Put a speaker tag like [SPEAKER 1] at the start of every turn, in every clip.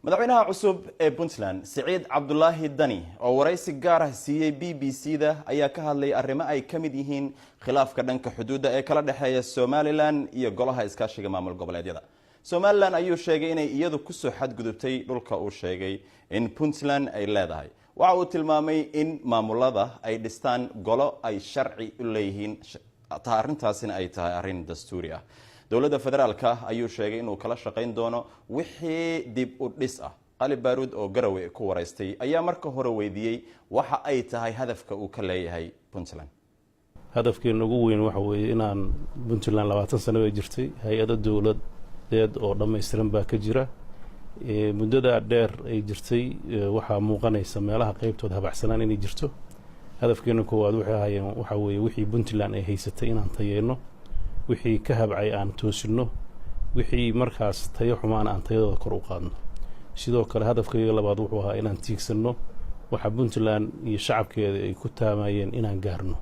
[SPEAKER 1] madaxweynaha cusub ee Puntland Siciid Cabdullaahi Dani oo waraysi gaar ah siiyay BBC-da ayaa ka hadlay arrimo ay ka mid yihiin khilaafka dhanka xuduudda ee kala dhaxeeya Somaliland iyo golaha iskaashiga maamul goboleedyada. Somaliland ayuu sheegay inay iyadu ku soo xadgudubtay dhulka uu sheegay in Puntland ay leedahay. Waxa uu tilmaamay in maamulada ay dhistaan golo ay sharci u leeyihiin arrintaasina ay tahay arrin dastuuri ah. dowladda federaalka ayuu sheegay inuu kala shaqayn doono wixii dib u dhis ah. Qali Baaruud oo Garowe ku waraystay ayaa marka hore weydiiyay waxa ay tahay hadafka uu ka leeyahay Puntland.
[SPEAKER 2] hadafkeena ugu weyn waxa weeye inaan Puntland 20 sano ay jirtay hay'ado dawladeed oo dhameystiran baa ka jira muddada dheer ay jirtay waxa muuqanaysa meelaha qaybtooda habacsanaan inay jirto. hadafkeena koowaad waxa weeye wixii Puntland ay haysatay inaan tayeeno wixii ka habcay aan toosino wixii markaas tayo xumaan aan tayadooda kor u qaadno. sidoo kale hadafkayga labaad wuxuu ahaa inaan tiigsano waxa Puntland iyo shacabkeeda ay ku taamayeen inaan gaarno.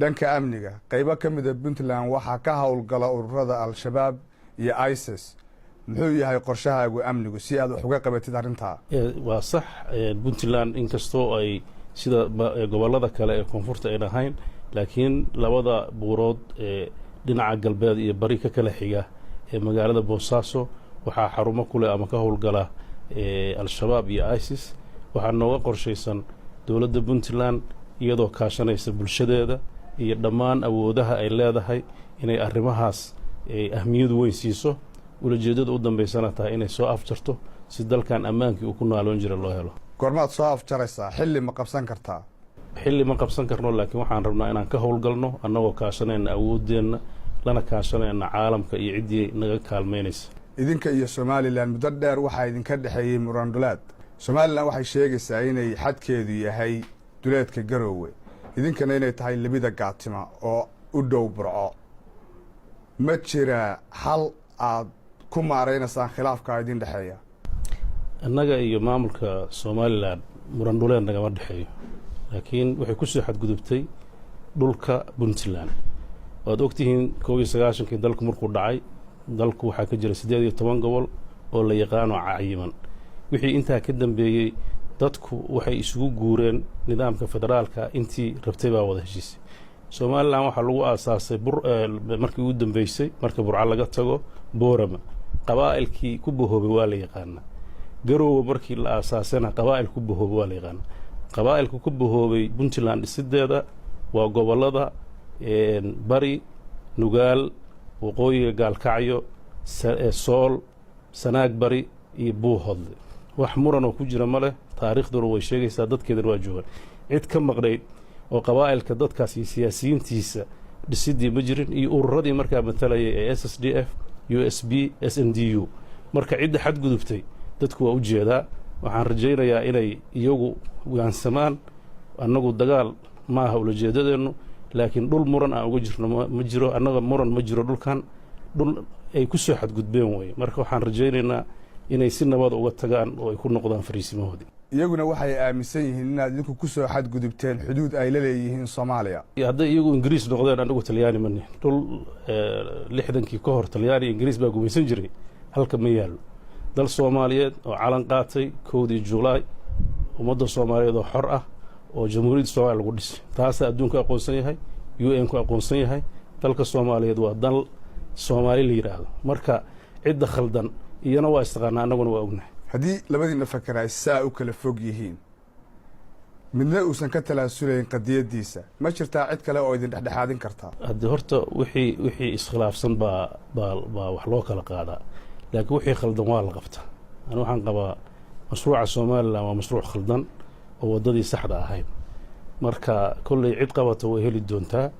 [SPEAKER 3] dhanka amniga qaybo ka mid ah Puntland waxa ka hawlgala ururada Al-Shabaab iyo ISIS muxuu yahay qorshahaagu amnigu si aad wax uga qabatid arrinta?
[SPEAKER 2] waa sax Puntland inkastoo ay sida gobolada kale ee koonfurta ay ahayn laakiin labada buurood ee dhinaca galbeed iyo bari ka kala xiga ee magaalada Boosaaso waxa xarumo kule ama ka howlgala Al-Shabaab iyo ISIS waxa nooga qorshaysan dawladda Puntland iyadoo kaashanaysa bulshadeeda iyo dhammaan awoodaha ay leedahay inay arrimahaas ahmiyad weyn siiso ulajeedada u dambeysana tahay inay soo afjarto si dalkan ammaankii uu ku noolon jiray loo helo.
[SPEAKER 3] goormaad soo afjaraysaa xilli ma qabsan kartaa?
[SPEAKER 2] xilli ma qabsan karno laakiin waxaan rabnaa inaan ka howlgalno annagoo kaashanayna awoodeena lana kaashanayna caalamka iyo cidii naga kaalmeynaysa.
[SPEAKER 3] idinka iyo Somaliland muddo dheer waxa idinka dhaxeeyay murandulaad. Somaliland waxay sheegaysaa inay xadkeedu yahay duleedka Garowe idinkana inay tahay labida gaatima oo u dhow Burco. ma jira hal aad ku maareynaysan khilaafka idin dhaxeeya?
[SPEAKER 2] annaga iyo maamulka Somaliland muranduleed nagama dhaxeeyo laakiin waxay ku soo xadgudubtay dhulka Puntland. waad ogtihiin 19 dalku markuu dhacay dalku waxa ka jira 18 gobol oo la yaqaano cayiman. wixii intaa ka dambeeyay dadku waxay isugu guureen nidaamka federaalka intii rabtay baa wada heshiisay. Somaliland waxa lagu aasaasay markii ugu dambeysay marka Burco laga tago Boorama qabaa'ilkii ku bohoobay waa la yaqaana. Garowe markii la aasaasana qabaa'il ku bohoobay waa la yaqaana. qabaa'ilku ku bohoobay Puntland sideeda waa gobolada bari Nugaal waqooyiga Gaalkacyo Sool Sanaag bari iyo Buuhoodle. wax muran oo ku jira ma leh taariikhduna way sheegaysaa dadkeedana waa joogan. cid ka maqnayd oo qabaa'ilka dadkaas iyo siyaasiyiintiisa dhisidii ma jirin iyo ururadii markaa matalayay ee SSDF USB SNDU. marka cidda xadgudubtay dadku waa u jeedaa. waxaan rajaynayaa inay iyagu waansamaan annagu dagaal ma aha ulajeedadeenu laakiin dhul muran aan uga jirno ma jiro. annaga muran ma jiro dhulkan dhul ay ku soo xadgudbeen way. marka waxaan rajaynaynaa inay si nabad uga tagaan oo ay ku noqdaan fariisimahoodii.
[SPEAKER 3] iyaguna waxay aaminsan yihiin inaad idinku ku soo xadgudubteen xuduud ay la leeyihiin Soomaaliya.
[SPEAKER 2] hadday iyagu Ingiriis noqdeen anagu Talyaani ma nihin. dhul 60kii ka hor Talyaani Ingiriis baa gumaysan jiray halka ma yaalo. dal Soomaaliyeed oo calan qaatay 1 Juulaay ummadda Soomaaliyeed oo xor ah oo jamhuuriyadda Soomaaliya lagu dhisay taas adduunka aqoonsan yahay UN ku aqoonsan yahay. dalka Soomaaliyeed waa dal Soomaali la yiraahdo. marka cidda khaldan iyana waa istaqaana annaguna waa ognahay.
[SPEAKER 3] haddii labadiina fakaraay saa u kala fog yihiin midna uusan ka talaasulayn qadiyadiisa ma jirtaa cid kale oo idin dhexdhexaadin kartaa?
[SPEAKER 2] haddii horta wixii iskhilaafsan baa wax loo kala qaadaa laakiin wixii khaldan waa la qabtaa. ani waxaan qabaa mashruuca Somaliland waa mashruuc khaldan oo wadadii saxda ahayd. marka kullay cid qabato way heli doontaa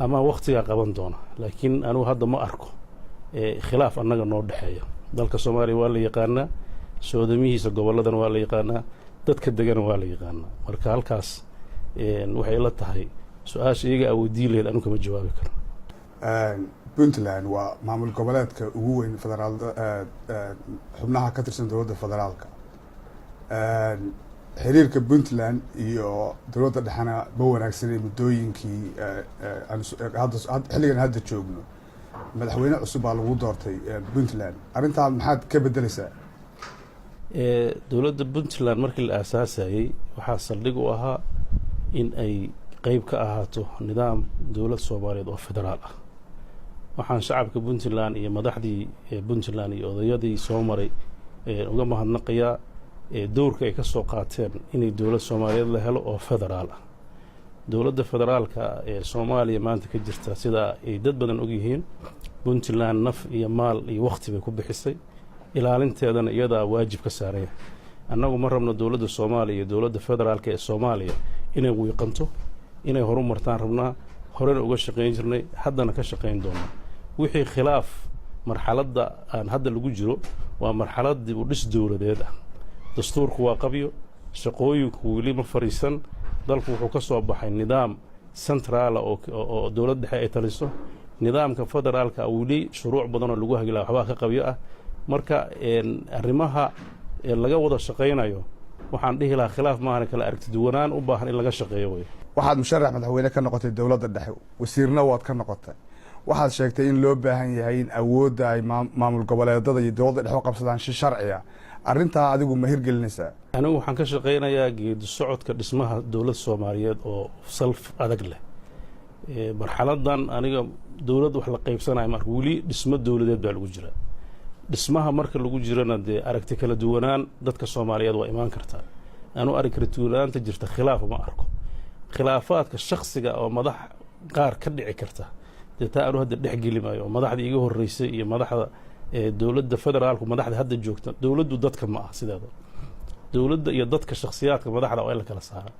[SPEAKER 2] ama waqtiga qaban doona laakiin anigu hadda ma arko khilaaf annaga noo dhaxeeya. dalka Soomaaliya waa la yaqaanaa soodamihiisa goboladana waa la yaqaanaa dadka degan waa la yaqaanaa. marka halkaas waxay la tahay su'aasha iyaga awoodiin leed anu kama jawaabi karo.
[SPEAKER 3] Puntland waa maamul goboleedka ugu weyn federaal xubnaha ka tirsan dawladda federaalka. xiriirka Puntland iyo dawladda dhaxana ba wanaagsan ee muddooyinkii xilligan hadda joogno. madaxweyne cusub baa lagu doortay Puntland. arrintaa maxaad ka bedelaysaa?
[SPEAKER 2] dowladda puntland markii la aasaasayey waxaa saldhig u ahaa in ay qeyb ka ahaato nidaam dowlad soomaaliyeed oo federaal ah. waxaan shacabka puntland iyo madaxdii puntland iyo odayadii soo maray uga mahadnaqayaa dowrka ay ka soo qaateen inay dowlad soomaaliyeed la helo oo federaal ah. dowladda federaalka ee soomaaliya maanta ka jirta sidaa ay dad badan ogyihiin puntland naf iyo maal iyo wakhti bay ku bixisay, ilaalinteedana iyadaa waajib ka saaraya. annagu ma rabno dowladda soomaaliya iyo dowladda federaalka ee soomaaliya inay wiiqanto, inay horu martaan rabnaa, horena uga shaqayn jirnay, haddana ka shaqayn doonaa. wixii khilaaf marxaladda aan hadda lagu jiro waa marxalad dib u dhis dowladeed ah. dastuurku waa qabyo, shaqooyinku weli ma fariisan, dalku wuxuu ka soo baxay nidaam centraala oo dowlad dhexe ay taliso. nidaamka federaalka weli shuruuc badanoo lagu hagilaa waxbaa ka qabyo ah. marka arrimaha laga wada shaqaynayo waxaan dhihi lahaa khilaaf maahan kala aragti duwanaan u baahan in laga shaqeeyo wey.
[SPEAKER 3] waxaad musharax madaxweyne ka noqotay dowladda dhexe, wasiirna waad ka noqotay. waxaad sheegtay in loo baahan yahay in awoodda ay maamul goboleedada iyo dowladda dhexe u qabsadaan si sharciya. arrintaa adigu ma hirgelinaysaa?
[SPEAKER 2] anigu waxaan ka shaqaynayaa geedi socodka dhismaha dowlad soomaaliyeed oo salf adag leh. marxaladan aniga dowlad wax la qaybsanayo marka weli dhismo dowladeed baa lagu jiraa. dhismaha marka lagu jirana dee aragti kala duwanaan dadka soomaaliyeed waa imaan kartaa. anu arag kala duwanaanta jirta khilaaf ma arko. khilaafaadka shaksiga oo madax qaar ka dhici karta dee taa anu hadda dhex geli maayo. oo madaxda iga horreysay iyo madaxda dowladda federaalku madaxda hadda joogta, dowladdu dadka ma ah sideeda. dowladda iyo dadka shakhsiyaadka madaxda waa in la kala saara.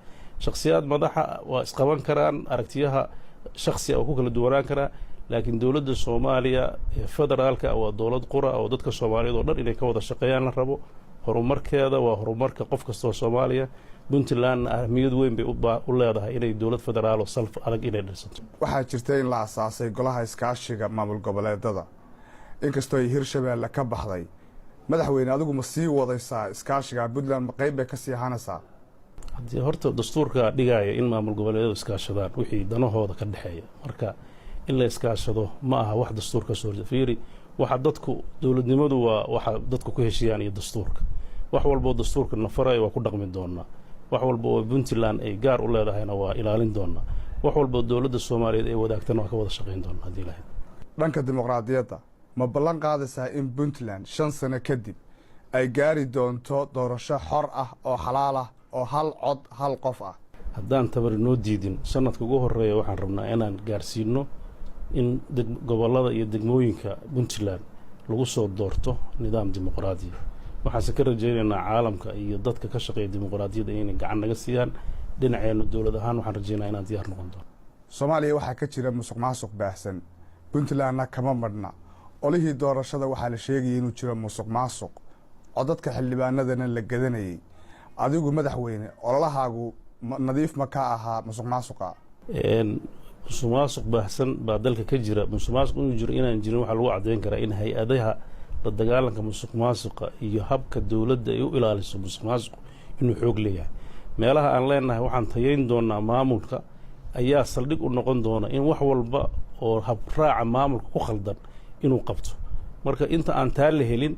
[SPEAKER 2] shakhsiyaad madaxa waa isqaban karaan, aragtiyaha shakhsiga oo ku kala duwanaan karaa, laakiin dowladda soomaaliya federaalka waa dowlad qura oo dadka soomaaliyeed oo dhan inay ka wada shaqeeyaan la rabo. horumarkeeda waa horumarka qof kastoo soomaaliya. puntlandna ahmiyad weyn bay u leedahay inay dowlad federaal oo salf adag inay dhisato.
[SPEAKER 3] waxaa jirta in la asaasay golaha iskaashiga maamul goboleedada, inkastoo ay hirshabeelle ka baxday. madaxweyne adigu ma sii wadaysaa iskaashiga puntland, ma qayb bay ka sii ahaanaysaa?
[SPEAKER 2] haddii horta dastuurka dhigaya in maamul goboleedyadu iskaashadaan wixii danahooda ka dhexeeya, marka in la iskaashado ma aha wax dastuurka soo fiiri. waxa dadku dowladnimadu waa waxa dadku ku heshiiyaan iyo dastuurka. wax walboo dastuurka nafaraya waa ku dhaqmi doonaa. wax walba oo puntland ay gaar u leedahayna waa ilaalin doonaa. wax walboo dowladda soomaaliyeed ay wadaagtana waa ka wada shaqayn doonaa haddii lahayd.
[SPEAKER 3] dhanka dimuqraadiyadda ma ballan qaadaysaa in puntland 5 sano kadib ay gaari doonto doorasho xor ah oo xalaal ah oo hal cod hal qof ah?
[SPEAKER 2] haddaan tabar noo diidin sanadka ugu horeeya waxaan rabnaa inaan gaarsiino in gobollada iyo degmooyinka puntland lagu soo doorto nidaam dimuqraadiya. waxaanse ka rajaynaynaa caalamka iyo dadka ka shaqeeya dimuqraadiyadda inay gacan naga siiyaan. dhinaceenna dowlad ahaan waxaan rajaynaa inaan diyaar noqon doono.
[SPEAKER 3] soomaaliya waxaa ka jira musuq maasuq baahsan, puntlandna kama madhna. olihii doorashada waxaa la sheegayay inuu jiro musuq maasuq, codadka xildhibaanadana la gadanayay. adigu madaxweyne, ololahaagu nadiif ma ka ahaa musuq maasuqa?
[SPEAKER 2] musuq maasuq baahsan baa dalka ka jira. musuq maasuq inuu jiro inaan jirin waxaa lagu caddayn karaa in hay-adaha la dagaalanka musuq maasuqa iyo habka dowladda ay u ilaaliso musuq maasuq inuu xoog leeyahay. meelaha aan leenahay waxaan tayayn doonaa maamulka ayaa saldhig u noqon doona in wax walba oo habraaca maamulka ku khaldan inuu qabto. marka inta aan taa la helin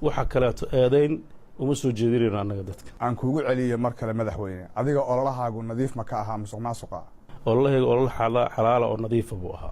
[SPEAKER 2] waxa kaleeto eedayn uma soo jeedinayno annaga dadka.
[SPEAKER 3] aan kuugu celiyo mar kale madaxweyne, adiga ololahaagu nadiif ma ka ahaa musuq maasuqa?
[SPEAKER 2] ololahayga olol xalaala oo nadiifa buu ahaa.